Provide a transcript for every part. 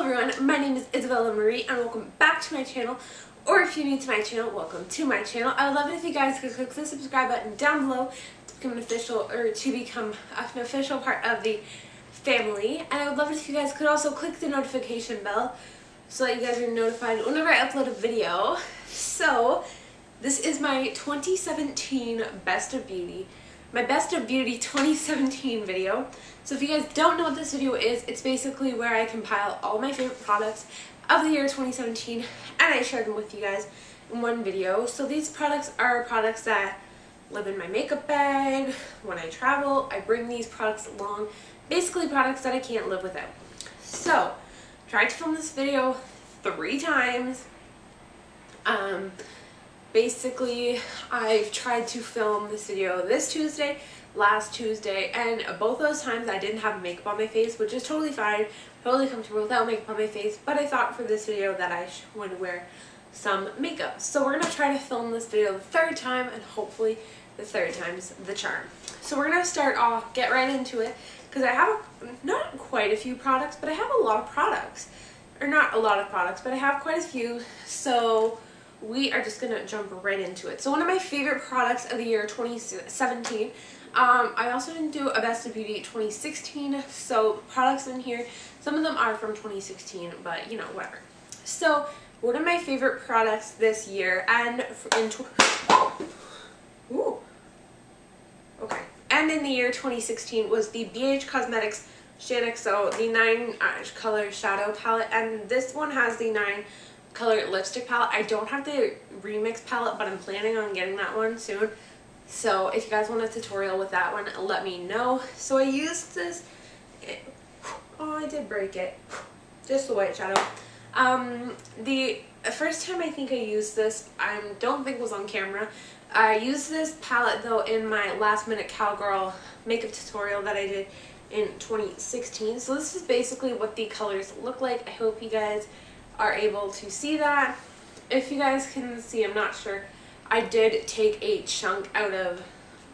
everyone, my name is Isabella Marie and welcome back to my channel, or if you're new to my channel, welcome to my channel. I would love it if you guys could click the subscribe button down below to become an official part of the family, and I would love it if you guys could also click the notification bell so that you guys are notified whenever I upload a video. So this is my 2017 Best of Beauty. My Best of Beauty 2017 video. So if you guys don't know what this video is, it's basically where I compile all my favorite products of the year 2017 and I share them with you guys in one video. So these products are products that live in my makeup bag. When I travel, I bring these products along. Basically products that I can't live without. So, tried to film this video 3 times. Basically, I've tried to film this video this Tuesday, last Tuesday, and both those times I didn't have makeup on my face, which is totally fine, totally comfortable without makeup on my face, but I thought for this video that I would wear some makeup. So we're going to try to film this video the 3rd time, and hopefully the 3rd time's the charm. So we're going to start off, get right into it, because I have not quite a few products, but I have a lot of products. Or not a lot of products, but I have quite a few, so we are just gonna jump right into it. So one of my favorite products of the year 2017, I also didn't do a Best of Beauty 2016, so products in here, some of them are from 2016, but you know, whatever. So one of my favorite products this year, and in the year 2016 was the BH Cosmetics Xoxo, the 9 color shadow palette, and this one has the 9 color lipstick palette. I don't have the remix palette, but I'm planning on getting that one soon. So if you guys want a tutorial with that one, let me know. So I used this, oh, I did break it, just the white shadow. The first time I think I used this, I don't think was on camera. I used this palette though in my last minute cowgirl makeup tutorial that I did in 2016. So this is basically what the colors look like. I hope you guys are able to see that. If you guys can see, I'm not sure. I did take a chunk out of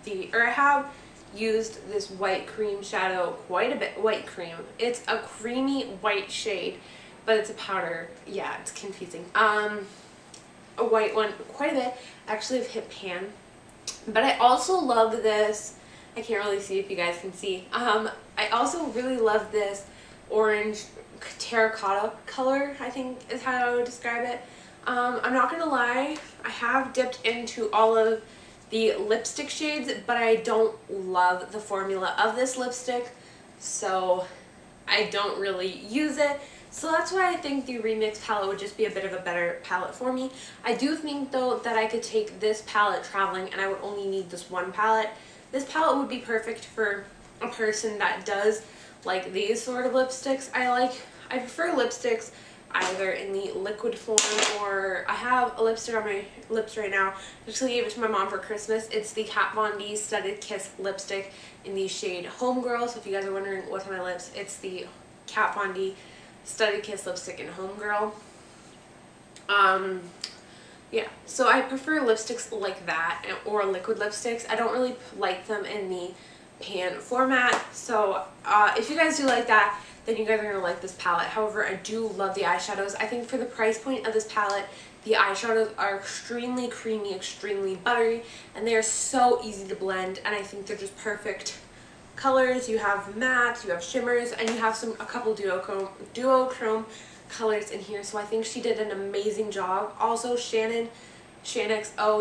I have used this white cream shadow quite a bit. White cream. It's a creamy white shade, but it's a powder. Yeah, it's confusing. A white one quite a bit. Actually, I've hit pan. But I also love this. I can't really see if you guys can see. I also really love this orange terracotta color, I think is how I would describe it. I'm not gonna lie, I have dipped into all of the lipstick shades, but I don't love the formula of this lipstick, so I don't really use it. So that's why I think the remix palette would just be a bit of a better palette for me. I do think though that I could take this palette traveling and I would only need this one palette. This palette would be perfect for a person that does like these sort of lipsticks. I prefer lipsticks either in the liquid form, or I have a lipstick on my lips right now. I actually gave it to my mom for Christmas. It's the Kat Von D Studded Kiss lipstick in the shade Homegirl. So if you guys are wondering what's on my lips, it's the Kat Von D Studded Kiss lipstick in Homegirl. Yeah, so I prefer lipsticks like that, or liquid lipsticks. I don't really like them in the pan format. So if you guys do like that, then you guys are going to like this palette. However, I do love the eyeshadows. I think for the price point of this palette, the eyeshadows are extremely creamy, extremely buttery, and they are so easy to blend, and I think they're just perfect colors. You have matte, you have shimmers, and you have a couple duochrome colors in here, so I think she did an amazing job. Also, XO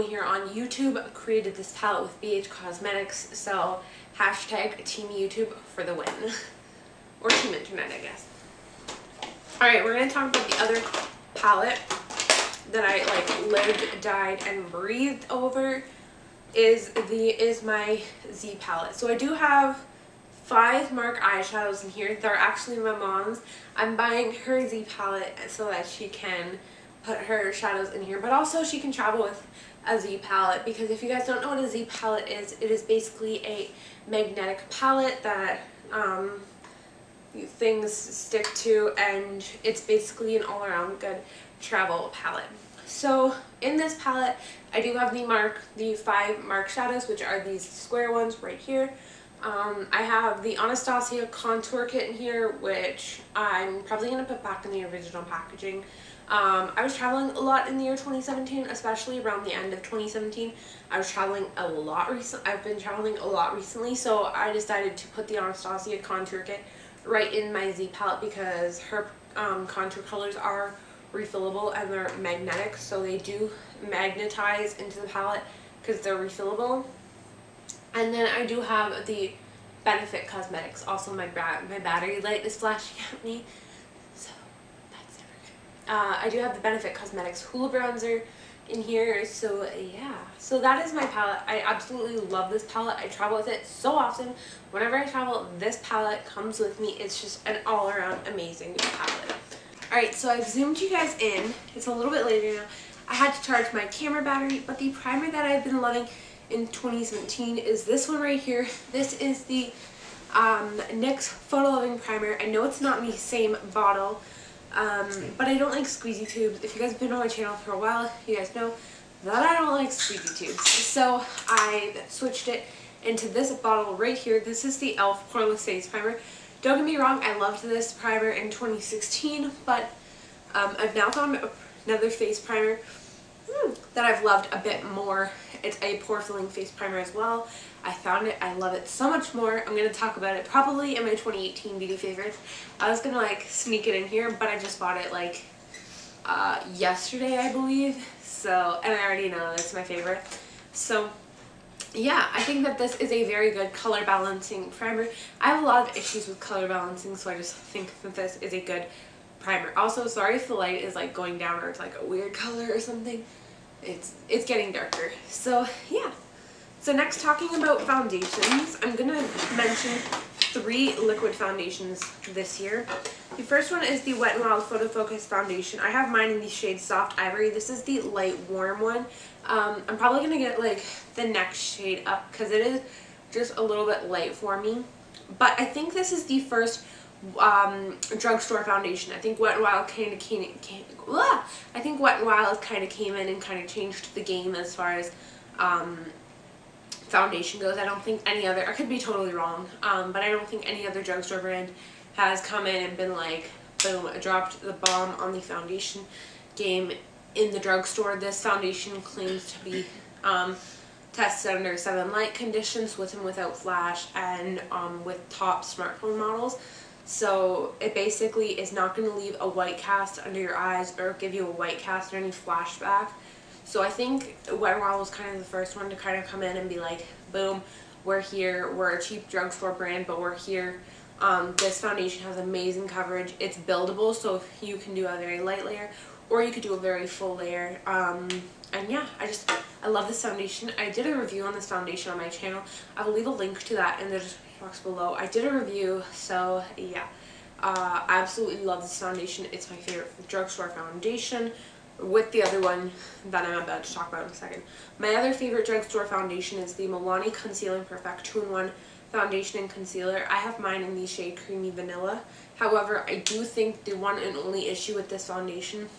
here on YouTube created this palette with BH Cosmetics, so hashtag Team YouTube for the win. Or Team Internet, I guess. Alright, we're going to talk about the other palette that I like lived, died, and breathed over is my Z palette. So I do have 5 MARC eyeshadows in here. They're actually my mom's. I'm buying her Z palette so that she can put her shadows in here, but also she can travel with a Z palette, because if you guys don't know what a Z palette is, it is basically a magnetic palette that things stick to, and it's basically an all-around good travel palette. So in this palette, I do have the 5 MARC shadows, which are these square ones right here. I have the Anastasia contour kit in here, which I'm probably going to put back in the original packaging. I was traveling a lot in the year 2017, especially around the end of 2017. I was traveling a lot I've been traveling a lot recently, so I decided to put the Anastasia contour kit right in my Z palette because her contour colors are refillable and they're magnetic, so they do magnetize into the palette because they're refillable. And then I do have the Benefit Cosmetics. Also, my battery light is flashing at me, so that's never good. I do have the Benefit Cosmetics Hula Bronzer in here, so yeah. So that is my palette. I absolutely love this palette. I travel with it so often. Whenever I travel, this palette comes with me. It's just an all-around amazing palette. Alright, so I've zoomed you guys in. It's a little bit later now. I had to charge my camera battery, but the primer that I've been loving in 2017 is this one right here. This is the NYX Photo Loving Primer. I know it's not in the same bottle, but I don't like squeezy tubes. If you guys have been on my channel for a while, you guys know that I don't like squeezy tubes. So I switched it into this bottle right here. This is the e.l.f. Poreless Face Primer. Don't get me wrong, I loved this primer in 2016, but I've now found another face primer that I've loved a bit more. It's a pore filling face primer as well. I found it, I love it so much more. I'm going to talk about it probably in my 2018 beauty favorites. I was going to like sneak it in here, but I just bought it like yesterday, I believe. So, and I already know that's my favorite. So yeah, I think that this is a very good color balancing primer. I have a lot of issues with color balancing, so I just think that this is a good primer. Also, sorry if the light is like going down or it's like a weird color or something. It's getting darker. So yeah. So next, talking about foundations, I'm gonna mention 3 liquid foundations this year. The first one is the Wet n Wild Photo Focus Foundation. I have mine in the shade Soft Ivory. This is the light warm one. I'm probably gonna get like the next shade up because it is just a little bit light for me. But I think this is the first drugstore foundation. I think Wet n Wild kind of came in and kind of changed the game as far as foundation goes. I don't think any other, I could be totally wrong, but I don't think any other drugstore brand has come in and been like, boom, dropped the bomb on the foundation game in the drugstore. This foundation claims to be tested under 7 light conditions, with and without flash, and with top smartphone models. So it basically is not going to leave a white cast under your eyes or give you a white cast or any flashback. So I think Wet n Wild was kind of the first one to kind of come in and be like, boom, we're here, we're a cheap drugstore brand, but we're here. This foundation has amazing coverage. It's buildable, so you can do a very light layer or you could do a very full layer. And yeah, I love this foundation. I did a review on this foundation on my channel. I will leave a link to that in the description box below. I did a review, so yeah. I absolutely love this foundation. It's my favorite drugstore foundation, with the other one that I'm about to talk about in a second. My other favorite drugstore foundation is the Milani Concealing Perfect 2-in-1 Foundation and Concealer. I have mine in the shade Creamy Vanilla. However, I do think the one and only issue with this foundation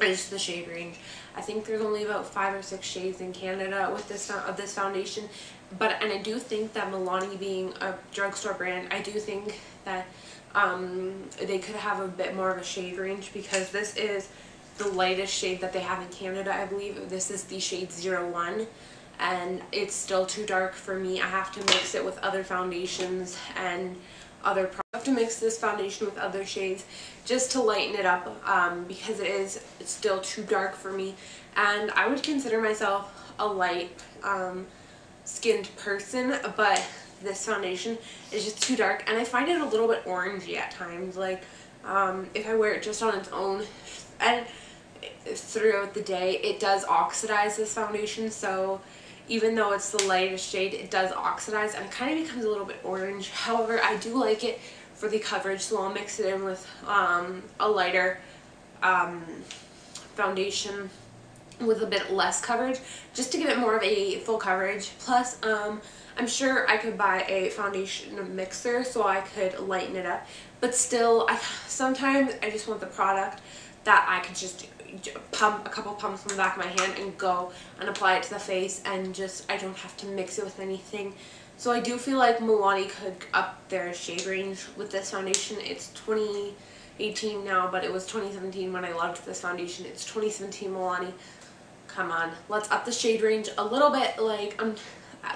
is the shade range. I think there's only about 5 or 6 shades in Canada with this foundation, and I do think that Milani being a drugstore brand, I do think that they could have a bit more of a shade range, because this is the lightest shade that they have in Canada, I believe. This is the shade 01, and it's still too dark for me. I have to mix it with other foundations and other products. I have to mix this foundation with other shades just to lighten it up, because it's still too dark for me, and I would consider myself a light skinned person, but this foundation is just too dark, and I find it a little bit orangey at times. Like if I wear it just on its own and throughout the day, it does oxidize, this foundation. So even though it's the lightest shade, it does oxidize and it kind of becomes a little bit orange. However, I do like it for the coverage, so I'll mix it in with a lighter foundation with a bit less coverage, just to give it more of a full coverage. Plus, I'm sure I could buy a foundation mixer so I could lighten it up, but still, sometimes I just want the product that I could just pump a couple pumps from the back of my hand and go and apply it to the face, and just I don't have to mix it with anything So I do feel like Milani could up their shade range with this foundation. It's 2018 now, but it was 2017 when I loved this foundation. It's 2017 Milani. Come on, let's up the shade range a little bit. Like,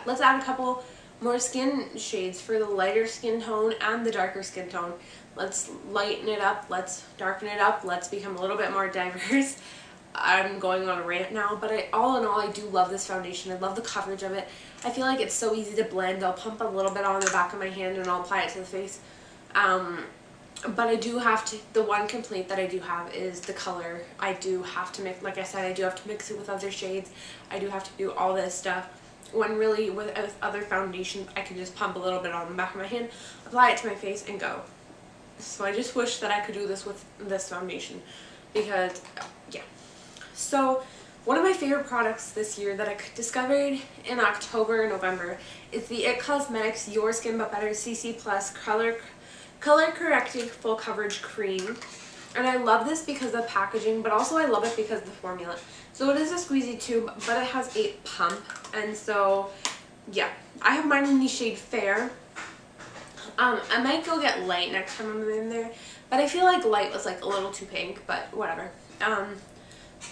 let's add a couple more skin shades for the lighter skin tone and the darker skin tone. Let's lighten it up, let's darken it up, let's become a little bit more diverse. I'm going on a rant now, but all in all, I do love this foundation. I love the coverage of it. I feel like it's so easy to blend. I'll pump a little bit on the back of my hand and I'll apply it to the face. But I do have to, the one complaint that I do have is the color. I do have to mix, like I said, I do have to mix it with other shades. I do have to do all this stuff. When really with other foundations, I can just pump a little bit on the back of my hand, apply it to my face, and go. So I just wish that I could do this with this foundation because, yeah. So one of my favorite products this year that I discovered in October and November is the IT Cosmetics Your Skin But Better CC Plus Color Correcting Full Coverage Cream. And I love this because of the packaging, but also I love it because of the formula. So it is a squeezy tube, but it has a pump. And so, yeah, I have mine in the shade Fair. I might go get light next time I'm in there, but I feel like light was like a little too pink, but whatever.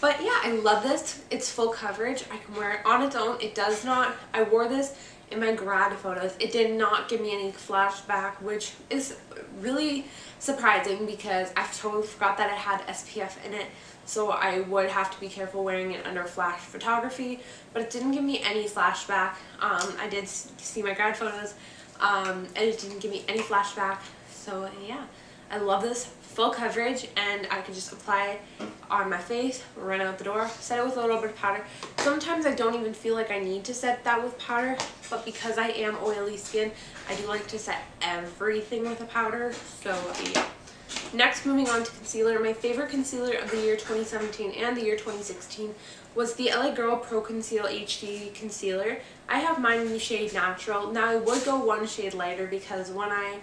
But yeah, I love this. It's full coverage. I can wear it on its own. It does not, I wore this in my grad photos. It did not give me any flashback, which is really surprising because I totally forgot that it had SPF in it. So I would have to be careful wearing it under flash photography, but it didn't give me any flashback. I did see my grad photos, and it didn't give me any flashback. So yeah, I love this full coverage, and I can just apply it on my face, run out the door, set it with a little bit of powder. Sometimes I don't even feel like I need to set that with powder, but because I am oily skin, I do like to set everything with a powder. So yeah. Next, moving on to concealer. My favorite concealer of the year 2017 and the year 2016 was the LA Girl Pro Conceal HD Concealer. I have mine in the shade Natural. Now I would go one shade lighter because when I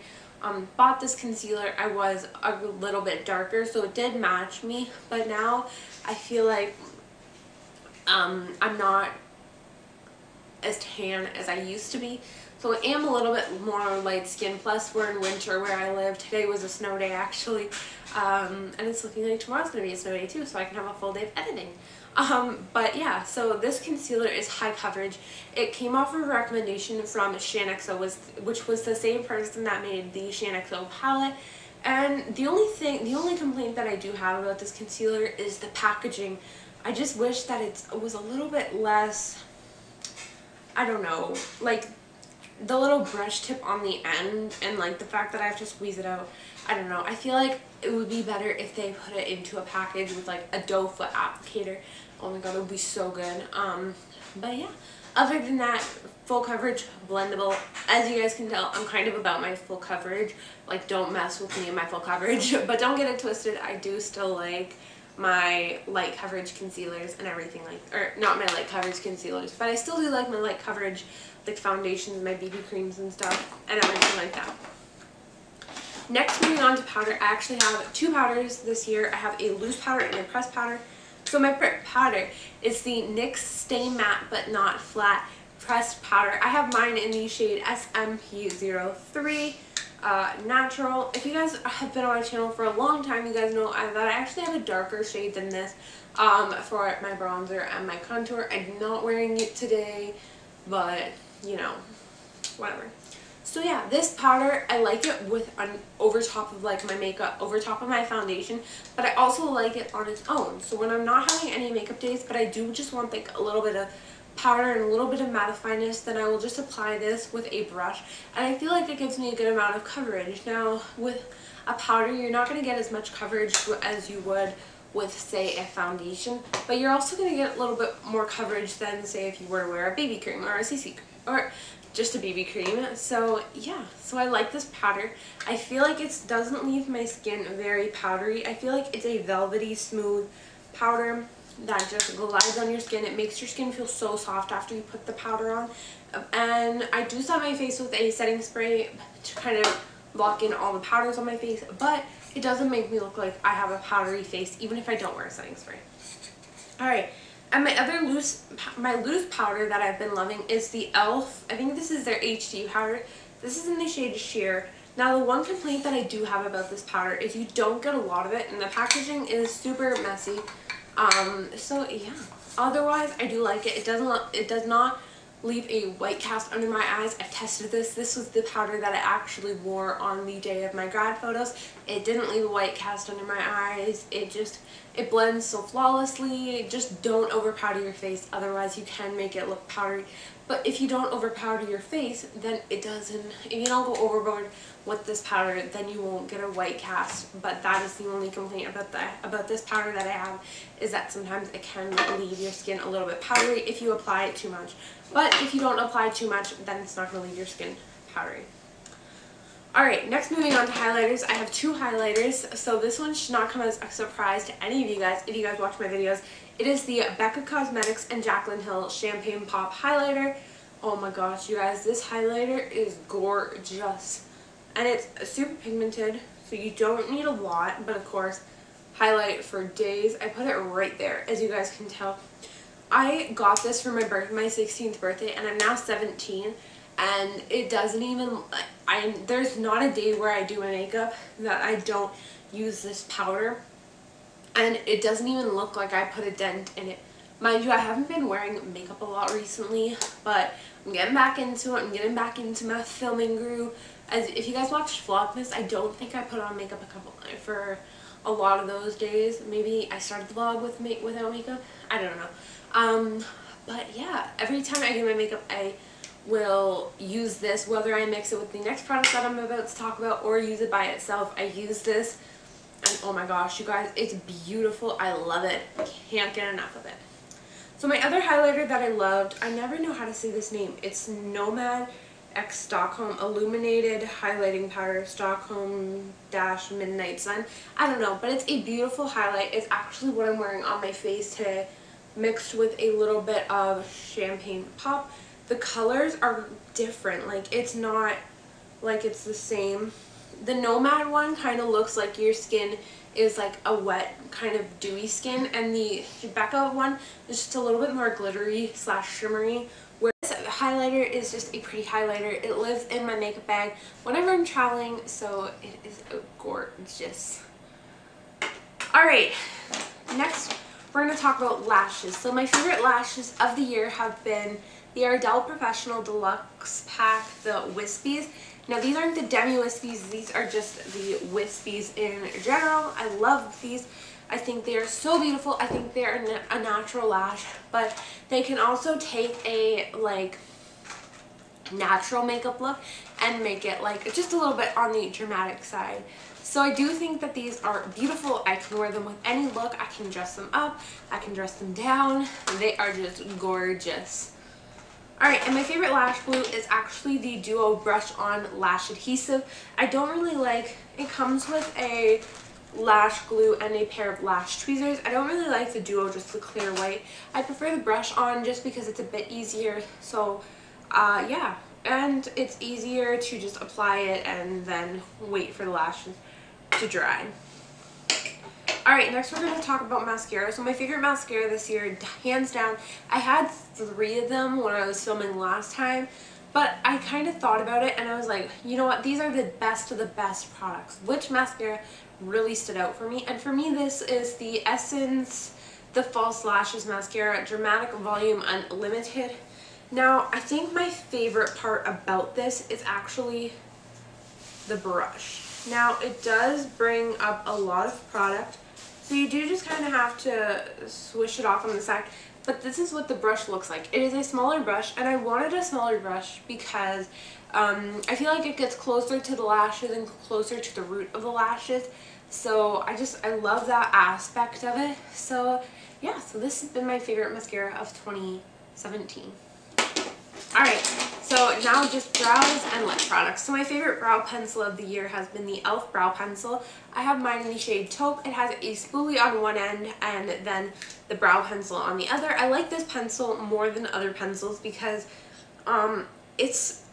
bought this concealer, I was a little bit darker, so it did match me, but now I feel like I'm not as tan as I used to be. So I am a little bit more light skin, plus we're in winter where I live. Today was a snow day actually, and it's looking like tomorrow's going to be a snow day too, so I can have a full day of editing. But yeah, so this concealer is high coverage. It came off of a recommendation from Xoxo, which was the same person that made the Xoxo palette. And the only complaint that I do have about this concealer is the packaging. I just wish that it was a little bit less, I don't know, like the little brush tip on the end and like the fact that I have to squeeze it out. I don't know. I feel like it would be better if they put it into a package with like a doe foot applicator. Oh my god, it would be so good. But yeah, other than that, full coverage, blendable. As you guys can tell, I'm kind of about my full coverage. Like, don't mess with me and my full coverage, but don't get it twisted. I do still like my light coverage concealers and everything, like, or not my light coverage concealers, but I still do like my light coverage, like foundations, my BB creams and stuff, and everything like that. Next, moving on to powder, I actually have two powders this year. I have a loose powder and a pressed powder. So my powder is the NYX Stay Matte But Not Flat pressed powder. I have mine in the shade SMP03 Natural. If you guys have been on my channel for a long time, you guys know that I actually have a darker shade than this for my bronzer and my contour. I'm not wearing it today, but you know, whatever. So yeah, this powder, I like it with over top of like my makeup, over top of my foundation, but I also like it on its own. So when I'm not having any makeup days, but I do just want like a little bit of powder and a little bit of mattifyness, then I will just apply this with a brush, and I feel like it gives me a good amount of coverage. Now with a powder, you're not going to get as much coverage as you would with, say, a foundation, but you're also going to get a little bit more coverage than, say, if you were to wear a BB cream or a CC cream or just a BB cream. So yeah, so I like this powder. I feel like it doesn't leave my skin very powdery. I feel like it's a velvety smooth powder that just glides on your skin. It makes your skin feel so soft after you put the powder on. And I do set my face with a setting spray to kind of lock in all the powders on my face, but it doesn't make me look like I have a powdery face even if I don't wear a setting spray. Alright, And my loose powder that I've been loving is the e.l.f. I think this is their HD powder. This is in the shade Sheer. Now the one complaint that I do have about this powder is you don't get a lot of it, and the packaging is super messy. So yeah. Otherwise, I do like it. It does not leave a white cast under my eyes. I've tested this. This was the powder that I actually wore on the day of my grad photos. It didn't leave a white cast under my eyes. It blends so flawlessly. Just don't over powder your face, otherwise you can make it look powdery. But if you don't over powder your face, then it doesn't. If you don't go overboard with this powder, then you won't get a white cast. But that is the only complaint about this powder that I have, is that sometimes it can leave your skin a little bit powdery if you apply it too much. But if you don't apply too much, then it's not going to leave your skin powdery. Alright, next moving on to highlighters. I have two highlighters, so this one should not come as a surprise to any of you guys if you guys watch my videos. It is the Becca Cosmetics and Jaclyn Hill Champagne Pop Highlighter. Oh my gosh, you guys, this highlighter is gorgeous. And it's super pigmented, so you don't need a lot, but of course, highlight for days. I put it right there, as you guys can tell. I got this for my 16th birthday, and I'm now 17, and it doesn't even, there's not a day where I do my makeup that I don't use this powder, and it doesn't even look like I put a dent in it. Mind you, I haven't been wearing makeup a lot recently, but I'm getting back into it. I'm getting back into my filming groove. As if you guys watched Vlogmas, I don't think I put on makeup for a lot of those days. Maybe I started the vlog without makeup. I don't know. But yeah, every time I do my makeup, I will use this, whether I mix it with the next product that I'm about to talk about or use it by itself. I use this, and oh my gosh, you guys, it's beautiful. I love it. Can't get enough of it. So my other highlighter that I loved, I never know how to say this name. It's Nomad X Stockholm Illuminated Highlighting Powder Stockholm Dash Midnight Sun. I don't know, but it's a beautiful highlight. It's actually what I'm wearing on my face today, mixed with a little bit of Champagne Pop. The colors are different. Like, it's not like it's the same. The Nomad one kind of looks like your skin is like a wet kind of dewy skin, and the Becca one is just a little bit more glittery slash shimmery, where this highlighter is just a pretty highlighter. It lives in my makeup bag whenever I'm traveling, so it is gorgeous. Alright, next we're going to talk about lashes. So my favorite lashes of the year have been the Ardell Professional Deluxe Pack, the Wispies. Now these aren't the Demi Wispies, these are just the Wispies in general. I love these. I think they are so beautiful. I think they're a natural lash, but they can also take a like natural makeup look and make it like just a little bit on the dramatic side. So I do think that these are beautiful. I can wear them with any look. I can dress them up, I can dress them down. They are just gorgeous. Alright, and my favorite lash glue is actually the Duo Brush On Lash Adhesive. I don't really like, it comes with a lash glue and a pair of lash tweezers. I don't really like the Duo, just the clear white. I prefer the Brush On just because it's a bit easier. So yeah, and it's easier to just apply it and then wait for the lashes to dry. Alright, next we're going to talk about mascara. So my favorite mascara this year, hands down, I had 3 of them when I was filming last time, but I kind of thought about it and I was like, you know what, these are the best of the best products. Which mascara really stood out for me? And for me, this is the Essence The False Lashes Mascara Dramatic Volume Unlimited. Now, I think my favorite part about this is actually the brush. Now, it does bring up a lot of product, so you do just kind of have to swish it off on the side. But this is what the brush looks like. It is a smaller brush, and I wanted a smaller brush because I feel like it gets closer to the lashes and closer to the root of the lashes. So I love that aspect of it. So yeah, so this has been my favorite mascara of 2017. Alright, so now just brows and lip products. So my favorite brow pencil of the year has been the e.l.f. Brow Pencil. I have mine in the shade Taupe. It has a spoolie on one end and then the brow pencil on the other. I like this pencil more than other pencils because it's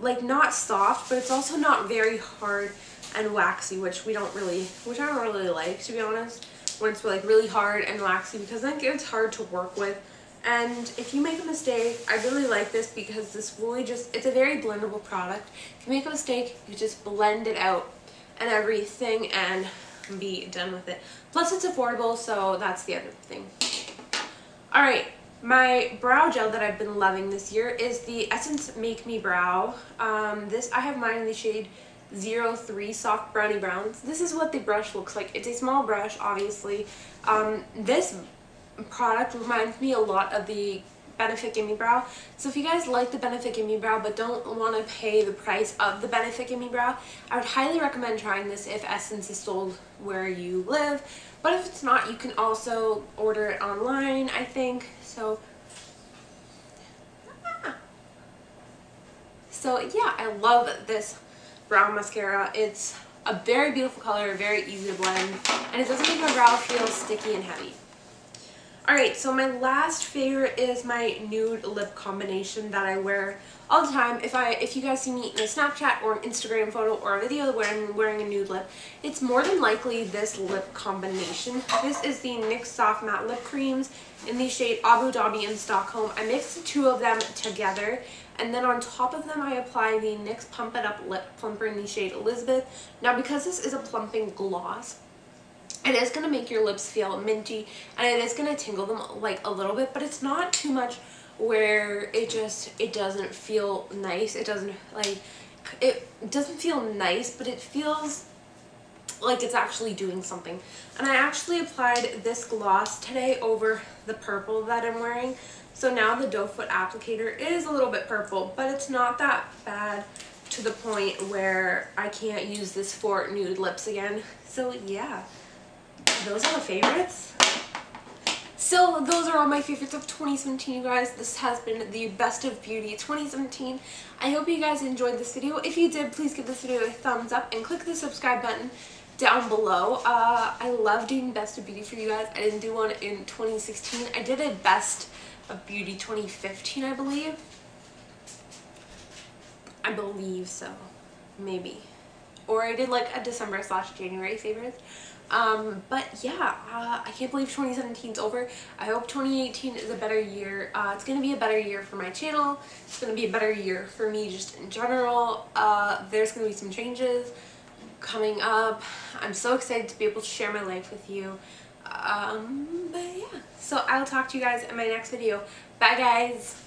like not soft, but it's also not very hard and waxy, which I don't really like, to be honest. when it's like really hard and waxy, because I think it's hard to work with. And if you make a mistake, I really like this because this really just, it's a very blendable product. If you make a mistake, you just blend it out and everything and be done with it. Plus it's affordable, so that's the other thing. Alright, my brow gel that I've been loving this year is the Essence Make Me Brow. This, I have mine in the shade 03 Soft Brownie Browns. This is what the brush looks like. It's a small brush, obviously. This product reminds me a lot of the Benefit Gimme Brow. So if you guys like the Benefit Gimme Brow but don't want to pay the price of the Benefit Gimme Brow, I would highly recommend trying this if Essence is sold where you live. But if it's not, you can also order it online, I think. So yeah, I love this brow mascara. It's a very beautiful color, very easy to blend, and it doesn't make my brow feel sticky and heavy. Alright, so my last favorite is my nude lip combination that I wear all the time. If you guys see me in a Snapchat or an Instagram photo or a video where I'm wearing a nude lip, it's more than likely this lip combination. This is the NYX Soft Matte Lip Creams in the shade Abu Dhabi and Stockholm. I mixed the two of them together, and then on top of them I apply the NYX Pump It Up Lip Plumper in the shade Elizabeth. Now because this is a plumping gloss, it is going to make your lips feel minty, and it is going to tingle them like a little bit, but it's not too much where it doesn't feel nice. It doesn't feel nice, but it feels like it's actually doing something. And I actually applied this gloss today over the purple that I'm wearing. So now the doe foot applicator is a little bit purple, but it's not that bad to the point where I can't use this for nude lips again. So yeah. Those are the favorites. So those are all my favorites of 2017, you guys. This has been the Best of Beauty 2017. I hope you guys enjoyed this video. If you did, please give this video a thumbs up and click the subscribe button down below. I love doing Best of Beauty for you guys. I didn't do one in 2016. I did a Best of Beauty 2015, I believe. I believe so. Maybe. Or I did like a December/January favorites. But yeah, I can't believe 2017's over. I hope 2018 is a better year. It's going to be a better year for my channel. It's going to be a better year for me just in general. There's going to be some changes coming up. I'm so excited to be able to share my life with you. But yeah, so I'll talk to you guys in my next video. Bye guys!